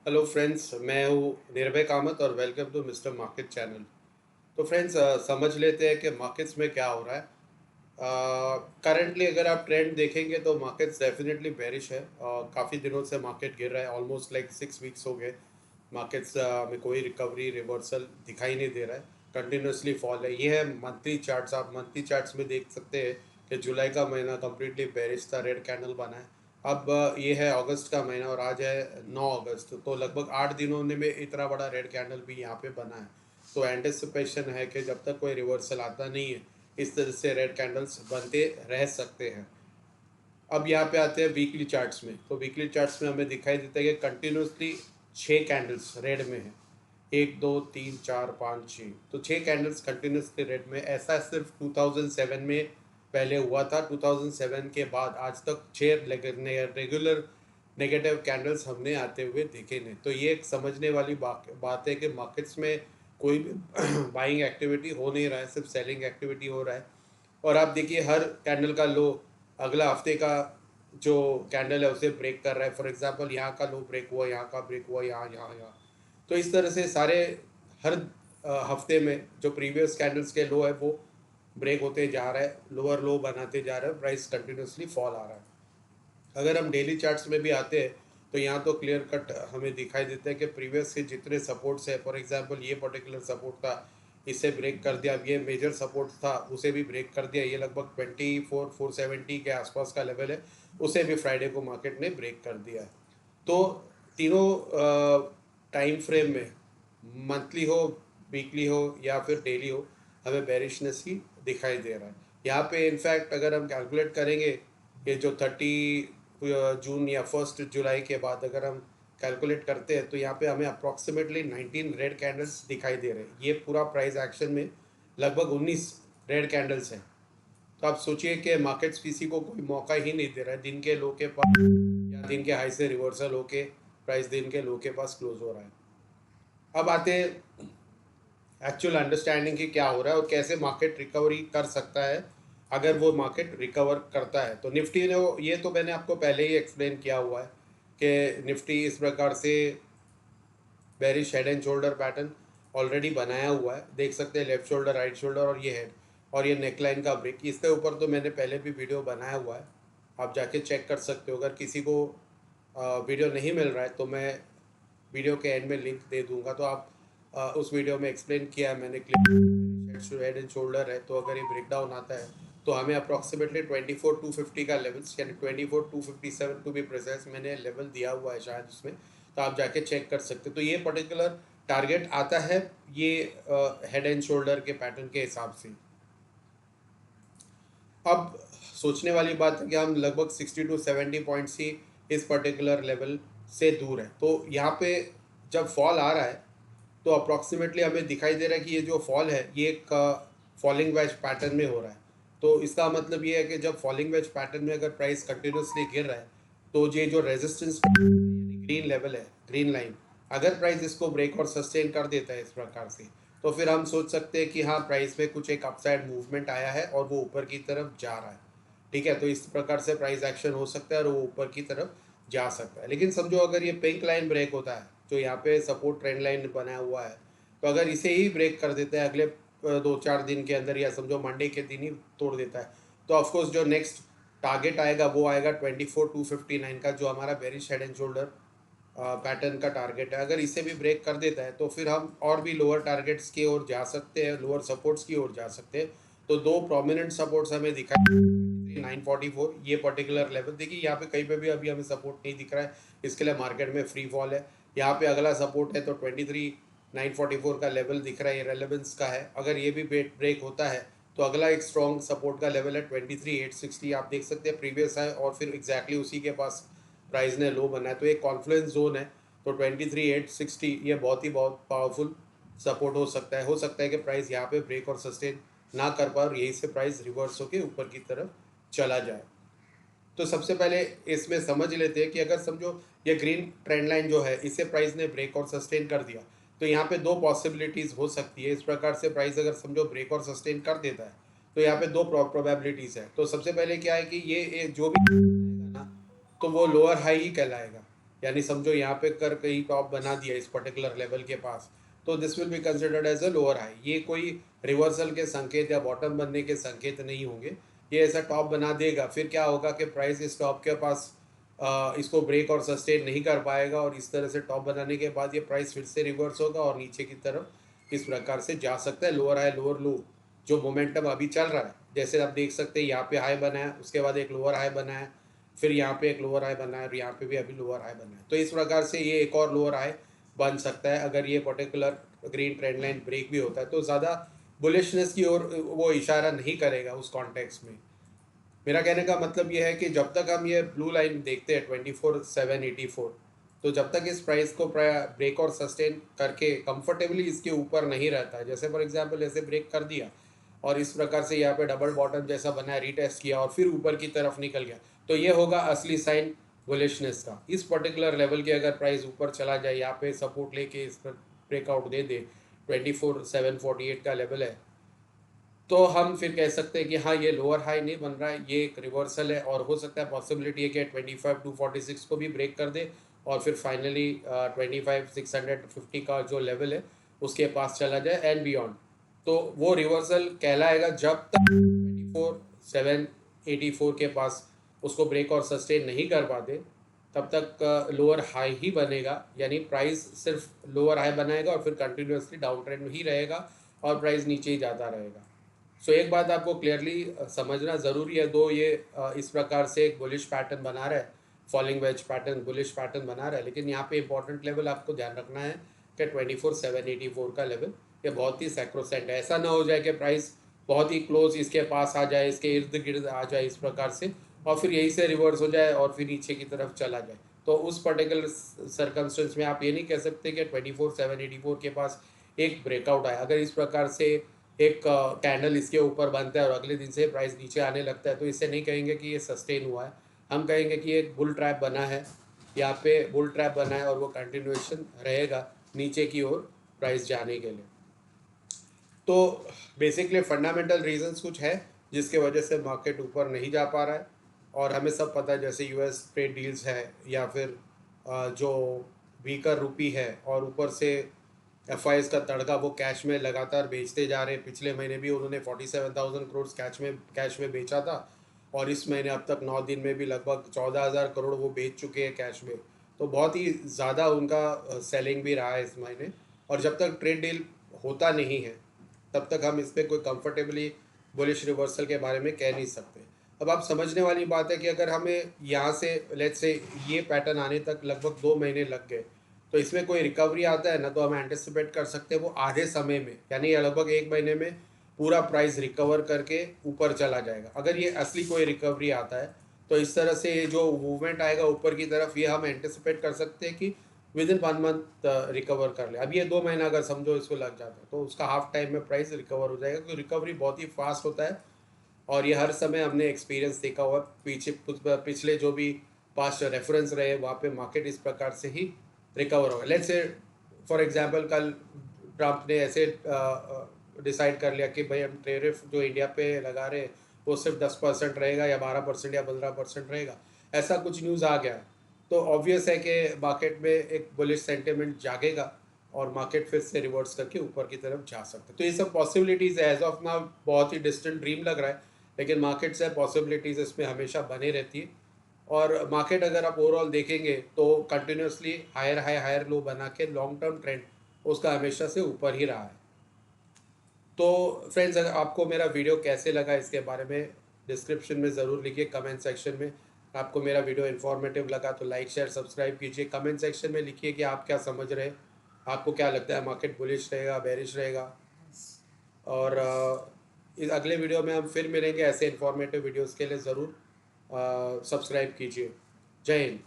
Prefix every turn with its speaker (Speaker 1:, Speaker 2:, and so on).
Speaker 1: Hello friends, मैं हूँ निर्भय कामत और welcome to mister market channel. तो फ्रेंड्स, समझ लेते हैं कि मार्केट्स में क्या हो रहा है। करंटली अगर आप ट्रेंड देखेंगे तो मार्केट्स डेफिनेटली बेरिश है। काफ़ी दिनों से मार्केट गिर रहा है, ऑलमोस्ट लाइक 6 वीक्स हो गए। मार्केट्स में कोई रिकवरी रिवर्सल दिखाई नहीं दे रहा है, कंटिन्यूसली फॉल है। ये है मंथली चार्ट्स, आप मंथली चार्ट्स में देख सकते हैं कि जुलाई का महीना कम्प्लीटली बेरिश था, रेड कैंडल बना है। अब ये है अगस्त का महीना और आज है 9 अगस्त, तो लगभग 8 दिनों में इतना बड़ा रेड कैंडल भी यहाँ पे बना है। तो एंटिसिपेशन है कि जब तक कोई रिवर्सल आता नहीं है, इस तरह से रेड कैंडल्स बनते रह सकते हैं। अब यहाँ पे आते हैं वीकली चार्ट्स में। तो वीकली चार्ट्स में हमें दिखाई देता है कि कंटिन्यूसली 6 कैंडल्स रेड में है। 1 2 3 4 5 6, तो 6 कैंडल्स कंटिन्यूसली रेड में। ऐसा सिर्फ 2007 में पहले हुआ था। 2007 के बाद आज तक 6 रेगुलर नेगेटिव कैंडल्स हमने आते हुए देखे नहीं। तो ये एक समझने वाली बात है कि मार्केट्स में कोई भी बाइंग एक्टिविटी हो नहीं रहा है, सिर्फ सेलिंग एक्टिविटी हो रहा है। और आप देखिए हर कैंडल का लो अगला हफ्ते का जो कैंडल है उसे ब्रेक कर रहा है। फॉर एग्जांपल यहाँ का लो ब्रेक हुआ, यहाँ का ब्रेक हुआ, यहाँ यहाँ यहाँ। तो इस तरह से सारे हर हफ्ते में जो प्रीवियस कैंडल्स के लो है वो ब्रेक होते जा रहा है, लोअर लो बनाते जा रहा है, प्राइस कंटिन्यूसली फॉल आ रहा है। अगर हम डेली चार्ट्स में भी आते हैं तो यहाँ तो क्लियर कट हमें दिखाई देता है कि प्रीवियस के जितने सपोर्ट्स है, फॉर एग्जांपल ये पर्टिकुलर सपोर्ट था, इसे ब्रेक कर दिया। अब ये मेजर सपोर्ट था, उसे भी ब्रेक कर दिया। ये लगभग 24,470 के आसपास का लेवल है, उसे भी फ्राइडे को मार्केट ने ब्रेक कर दिया है। तो तीनों टाइम फ्रेम में, मंथली हो, वीकली हो या फिर डेली हो, हमें बेरिशनेस ही दिखाई दे रहा है। यहाँ पे इनफैक्ट अगर हम कैलकुलेट करेंगे, ये जो 30 जून या 1 जुलाई के बाद अगर हम कैलकुलेट करते हैं तो यहाँ पे हमें अप्रॉक्सीमेटली 19 रेड कैंडल्स दिखाई दे रहे हैं। ये पूरा प्राइस एक्शन में लगभग 19 रेड कैंडल्स हैं। तो आप सोचिए कि मार्केट्स किसी को कोई मौका ही नहीं दे रहा है दिन के लो के पास, या दिन के हाई से रिवर्सल होके प्राइस दिन के लो के पास क्लोज हो रहा है। अब आते हैं एक्चुअल अंडरस्टैंडिंग की क्या हो रहा है और कैसे मार्केट रिकवरी कर सकता है। अगर वो मार्केट रिकवर करता है तो निफ्टी ने ये तो मैंने आपको पहले ही एक्सप्लेन किया हुआ है कि निफ्टी इस प्रकार से bearish head and shoulder pattern already बनाया हुआ है। देख सकते हैं लेफ्ट शोल्डर, राइट शोल्डर और ये हेड और ये नेकलाइन का ब्रेक। इसके ऊपर तो मैंने पहले भी वीडियो बनाया हुआ है, आप जाके चेक कर सकते हो। अगर किसी को वीडियो नहीं मिल रहा है तो मैं वीडियो के एंड में लिंक दे दूंगा, तो आप उस वीडियो में एक्सप्लेन किया है मैंने। क्लियर हेड एंड शोल्डर है, तो अगर ये ब्रेक डाउन आता है तो हमें अप्रॉक्सीमेटली 24,250 का लेवल्स, यानी 24,257 टू बी प्रिसाइज, मैंने लेवल दिया हुआ है शायद उसमें, तो आप जाके चेक कर सकते हो। तो ये पर्टिकुलर टारगेट आता है ये हेड एंड शोल्डर के पैटर्न के हिसाब से। अब सोचने वाली बात है कि हम लगभग 60 to 70 पॉइंट्स ही इस पर्टिकुलर लेवल से दूर है। तो यहाँ पे जब फॉल आ रहा है तो अप्रॉक्सीमेटली हमें दिखाई दे रहा है कि ये जो फॉल है ये एक फॉलिंग वेज पैटर्न में हो रहा है। तो इसका मतलब ये है कि जब फॉलिंग वेज पैटर्न में अगर प्राइस कंटिन्यूसली गिर रहा है तो ये जो रेजिस्टेंस ग्रीन लेवल है, ग्रीन लाइन, अगर प्राइस इसको ब्रेक और सस्टेन कर देता है इस प्रकार से, तो फिर हम सोच सकते हैं कि हाँ, प्राइस में कुछ एक अपसाइड मूवमेंट आया है और वो ऊपर की तरफ जा रहा है। ठीक है, तो इस प्रकार से प्राइस एक्शन हो सकता है और वो ऊपर की तरफ जा सकता है। लेकिन समझो अगर ये पिंक लाइन ब्रेक होता है जो यहाँ पे सपोर्ट ट्रेंड लाइन बनाया हुआ है, तो अगर इसे ही ब्रेक कर देता है अगले 2-4 दिन के अंदर, या समझो मंडे के दिन ही तोड़ देता है, तो ऑफकोर्स जो नेक्स्ट टारगेट आएगा वो आएगा 24,259 का, जो हमारा bearish head and shoulder pattern का टारगेट है। अगर इसे भी ब्रेक कर देता है तो फिर हम और भी लोअर टारगेट्स की ओर जा सकते हैं, लोअर सपोर्ट्स की ओर जा सकते हैं। तो दो प्रोमिनेंट सपोर्ट्स हमें दिखाई, 944 ये पर्टिकुलर लेवल। देखिए यहाँ पे कहीं पे भी अभी हमें सपोर्ट नहीं दिख रहा है, इसके लिए मार्केट में फ्री फॉल है। यहाँ पे अगला सपोर्ट है तो 23,944 का लेवल दिख रहा है, ये रेलेवेंस का है। अगर ये भी ब्रेक होता है तो अगला एक स्ट्रॉन्ग सपोर्ट का लेवल है 23,860, आप देख सकते हैं प्रीवियस है, और फिर एग्जैक्टली उसी के पास प्राइस ने लो बना है। तो एक कॉन्फ्लुएंस जोन है, तो 23,860 ये बहुत पावरफुल सपोर्ट हो सकता है कि प्राइस यहाँ पे ब्रेक और सस्टेन ना कर पाए और यहीं से प्राइस रिवर्स होकर ऊपर की तरफ चला जाए। तो सबसे पहले इसमें समझ लेते हैं कि अगर समझो ये ग्रीन ट्रेंड लाइन जो है इसे प्राइस ने ब्रेक और सस्टेन कर दिया, तो यहाँ पे दो पॉसिबिलिटीज़ हो सकती है। इस प्रकार से प्राइस अगर समझो ब्रेक और सस्टेन कर देता है तो यहाँ पे दो प्रोबेबिलिटीज़ है। तो सबसे पहले क्या है कि ये जो भी ना, तो वो लोअर हाई ही कहलाएगा। यानी समझो यहाँ पे कर कहीं टॉप बना दिया इस पर्टिकुलर लेवल के पास, तो this will be considered as a lower high. ये कोई रिवर्सल के संकेत या बॉटम बनने के संकेत नहीं होंगे। ये ऐसा टॉप बना देगा, फिर क्या होगा कि प्राइस इस टॉप के पास इसको ब्रेक और सस्टेन नहीं कर पाएगा, और इस तरह से टॉप बनाने के बाद ये प्राइस फिर से रिवर्स होगा और नीचे की तरफ इस प्रकार से जा सकता है। लोअर हाई लोअर लो जो मोमेंटम अभी चल रहा है, जैसे आप देख सकते हैं यहाँ पे हाई बना है, उसके बाद एक लोअर हाई बना है, फिर यहाँ पे एक लोअर हाई बना है और यहाँ पे भी अभी लोअर हाई बना है। तो इस प्रकार से ये एक और लोअर हाई बन सकता है अगर ये particular green trend line break भी होता है। तो ज़्यादा बुलिशनेस की ओर वो इशारा नहीं करेगा उस कॉन्टेक्स्ट में। मेरा कहने का मतलब ये है कि जब तक हम ये ब्लू लाइन देखते हैं 24,784, तो जब तक इस प्राइस को ब्रेक और सस्टेन करके कंफर्टेबली इसके ऊपर नहीं रहता है, जैसे फॉर एग्जांपल ऐसे ब्रेक कर दिया और इस प्रकार से यहाँ पे डबल बॉटम जैसा बनाया, रीटेस्ट किया और फिर ऊपर की तरफ निकल गया, तो ये होगा असली साइन बुलिशनेस का। इस पर्टिकुलर लेवल के अगर प्राइस ऊपर चला जाए, यहाँ पे सपोर्ट लेके इस पर ब्रेकआउट दे दे, 24,748 का लेवल है, तो हम फिर कह सकते हैं कि हाँ ये लोअर हाई नहीं बन रहा है, ये एक रिवर्सल है, और हो सकता है पॉसिबिलिटी है कि 25,246 को भी ब्रेक कर दे और फिर फाइनली 25,650 का जो लेवल है उसके पास चला जाए एंड बियॉन्ड। तो वो रिवर्सल कहलाएगा जब तक 24,784 के पास उसको ब्रेक और सस्टेन नहीं कर पाते, तब तक लोअर हाई ही बनेगा, यानी प्राइस सिर्फ लोअर हाई बनाएगा और फिर कंटिन्यूसली डाउन ट्रेंड में ही रहेगा और प्राइस नीचे ही जाता रहेगा। सो एक बात आपको क्लियरली समझना ज़रूरी है, दो ये इस प्रकार से एक बुलिश पैटर्न बना रहा है, falling veg pattern bullish pattern बना रहा है, लेकिन यहाँ पे इंपॉर्टेंट लेवल आपको ध्यान रखना है कि 24,784 का लेवल ये बहुत ही सैक्रोसेंट है। ऐसा ना हो जाए कि प्राइस बहुत ही क्लोज इसके पास आ जाए, इसके इर्द गिर्द आ जाए इस प्रकार से, और फिर यहीं से रिवर्स हो जाए और फिर नीचे की तरफ चला जाए। तो उस पर्टिकुलर सर्कमस्टेंस में आप ये नहीं कह सकते कि 24,784 के पास एक ब्रेकआउट आए। अगर इस प्रकार से एक कैंडल इसके ऊपर बनता है और अगले दिन से प्राइस नीचे आने लगता है, तो इससे नहीं कहेंगे कि ये सस्टेन हुआ है, हम कहेंगे कि एक बुल ट्रैप बना है, यहाँ पे बुल ट्रैप बना है और वो कंटिन्यूएशन रहेगा नीचे की ओर प्राइस जाने के लिए। तो बेसिकली फंडामेंटल रीजंस कुछ है जिसके वजह से मार्केट ऊपर नहीं जा पा रहा है, और हमें सब पता है जैसे यूएस ट्रेड डील्स है, या फिर जो वीकर रुपी है, और ऊपर से एफ का तड़का वो कैश में लगातार बेचते जा रहे हैं। पिछले महीने भी उन्होंने 47,000 करोड़ कैश में बेचा था, और इस महीने अब तक 9 दिन में भी लगभग 14,000 करोड़ वो बेच चुके हैं कैश में। तो बहुत ही ज़्यादा उनका सेलिंग भी रहा है इस महीने, और जब तक ट्रेड डील होता नहीं है तब तक हम इस पर कोई कंफर्टेबली बुलिश रिवर्सल के बारे में कह नहीं सकते। अब आप समझने वाली बात है कि अगर हमें यहाँ से लेट्स से ये पैटर्न आने तक लगभग 2 महीने लग गए, तो इसमें कोई रिकवरी आता है ना, तो हम एंटिसिपेट कर सकते हैं वो आधे समय में, यानी लगभग 1 महीने में पूरा प्राइस रिकवर करके ऊपर चला जाएगा। अगर ये असली कोई रिकवरी आता है, तो इस तरह से ये जो मूवमेंट आएगा ऊपर की तरफ, ये हम एंटिसिपेट कर सकते हैं कि विद इन 1 मंथ रिकवर कर ले। अब ये 2 महीना अगर समझो इसको लग जाता है, तो उसका हाफ टाइम में प्राइस रिकवर हो जाएगा, क्योंकि रिकवरी बहुत ही फास्ट होता है, और ये हर समय हमने एक्सपीरियंस देखा हुआ। पिछले जो भी पास्ट रेफरेंस रहे वहाँ पे मार्केट इस प्रकार से ही रिकवर होगा। लेट्स से फॉर एग्जांपल कल ट्रम्प ने ऐसे डिसाइड कर लिया कि भाई हम टैरिफ जो इंडिया पे लगा रहे हैं वो सिर्फ 10% रहेगा, या 12% या 15% रहेगा, ऐसा कुछ न्यूज़ आ गया, तो ऑब्वियस है कि मार्केट में एक बुलिश सेंटिमेंट जागेगा और मार्केट फिर से रिवर्स करके ऊपर की तरफ जा सकते हैं। तो ये सब पॉसिबिलिटीज़ है। एज ऑफ नाउ बहुत ही डिस्टेंट ड्रीम लग रहा है, लेकिन मार्केट से पॉसिबिलिटीज़ इसमें हमेशा बनी रहती है। और मार्केट अगर आप ओवरऑल देखेंगे तो continuously higher high higher low बना के लॉन्ग टर्म ट्रेंड उसका हमेशा से ऊपर ही रहा है। तो फ्रेंड्स, अगर आपको मेरा वीडियो कैसे लगा इसके बारे में डिस्क्रिप्शन में ज़रूर लिखिए, कमेंट सेक्शन में। आपको मेरा वीडियो इन्फॉर्मेटिव लगा तो लाइक शेयर सब्सक्राइब कीजिए। कमेंट सेक्शन में लिखिए कि आप क्या समझ रहे हैं, आपको क्या लगता है मार्केट बुलिश रहेगा बेरिश रहेगा। और इस अगले वीडियो में हम फिर मिलेंगे। ऐसे इन्फॉर्मेटिव वीडियोस के लिए ज़रूर सब्सक्राइब कीजिए। जय हिंद।